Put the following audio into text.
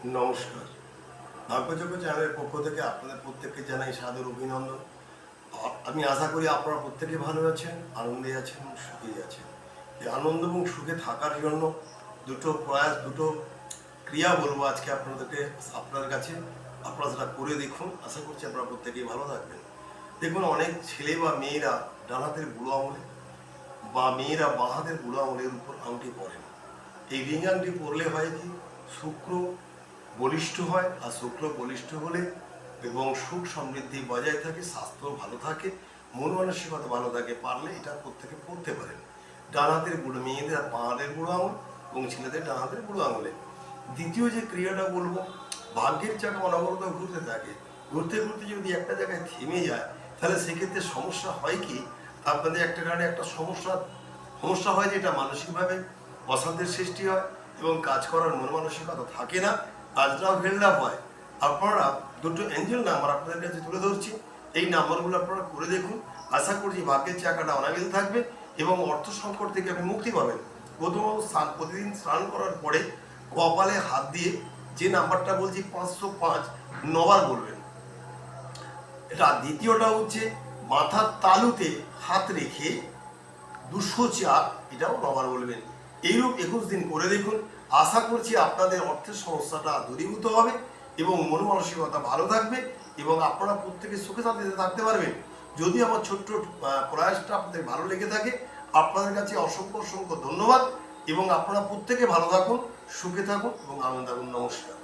নমস্কার। ভাগ্যযোগ্য চ্যানেলের পক্ষ থেকে আপনাদের প্রত্যেককে জানাই সাদর অভিনন্দন। আমি আশা করি আপনারা প্রত্যেকে ভালো আছেন, আনন্দে আছেন, সুখে আছেন। এই আনন্দ এবং সুখে থাকার জন্য দুটো প্রয়াস, দুটো ক্রিয়া বলবো আজকে আপনাদের কাছে। আপনারা সেটা করে দেখুন, আশা করছি আপনারা প্রত্যেকেই ভালো থাকবেন। দেখুন, অনেক ছেলে বা মেয়েরা ডান হাতের বুড়ো আঙুলে বা মেয়েরা বাঁ হাতের বুড়ো আঙুলের উপর আংটি পরেন। এই রিং আংটি পরলে হয় কি, শুক্র বলিষ্ঠ হয়, আর শুক্র বলিষ্ঠ হলে এবং সুখ সমৃদ্ধি বজায় থাকে, স্বাস্থ্য ভালো থাকে, মন মানসিকতা ভালো থাকে। পারলে এটা প্রত্যেকে পড়তে পারেন। ডান হাতের বুড়ো, মেয়েদের বাঁ হাতের বুড়ো আঙুল এবং ছেলেদের ডান হাতের বুড়ো আঙুলে। দ্বিতীয় যে ক্রিয়াটা বলবো, ভাগ্যের চাকা অনবরত ঘুরতে থাকে। ঘুরতে ঘুরতে যদি একটা জায়গায় থেমে যায়, তাহলে সেক্ষেত্রে সমস্যা হয় কি, আপনাদের একটা কারণে একটা সমস্যা হয়, যেটা মানসিকভাবে অশান্তির সৃষ্টি হয় এবং কাজ করার মন মানসিকতা থাকে না, কাজটাও হেল্ড আপ হয়। আপনারা দুটো এঞ্জেল নাম্বার আপনাদের কাছে তুলে ধরছি, এই নাম্বারগুলো আপনারা করে দেখুন। আশা করছি ভাগ্যের চাকাটা অনাবিল থাকবে এবং অর্থ সংকট থেকে আপনি মুক্তি পাবেন। প্রথমত, প্রতিদিন স্নান করার পরে কপালে হাত দিয়ে যে নাম্বারটা বলছি 505 নবার বলবেন। এটা দ্বিতীয়টা হচ্ছে মাথার তালুতে হাত রেখে 204 এটাও নবার বলবেন। এইরূপ 21 দিন করে দেখুন। আশা করছি আপনাদের অর্থের সমস্যাটা দূরীভূত হবে এবং মন মানসিকতা ভালো থাকবে এবং আপনারা প্রত্যেকে সুখে শান্তিতে থাকতে পারবেন। যদি আমার ছোট্ট প্রয়াসটা আপনাদের ভালো লেগে থাকে, আপনাদের কাছে অসংখ্য অসংখ্য ধন্যবাদ এবং আপনারা প্রত্যেকে ভালো থাকুন, সুখে থাকুন এবং আনন্দ থাকুন। নমস্কার।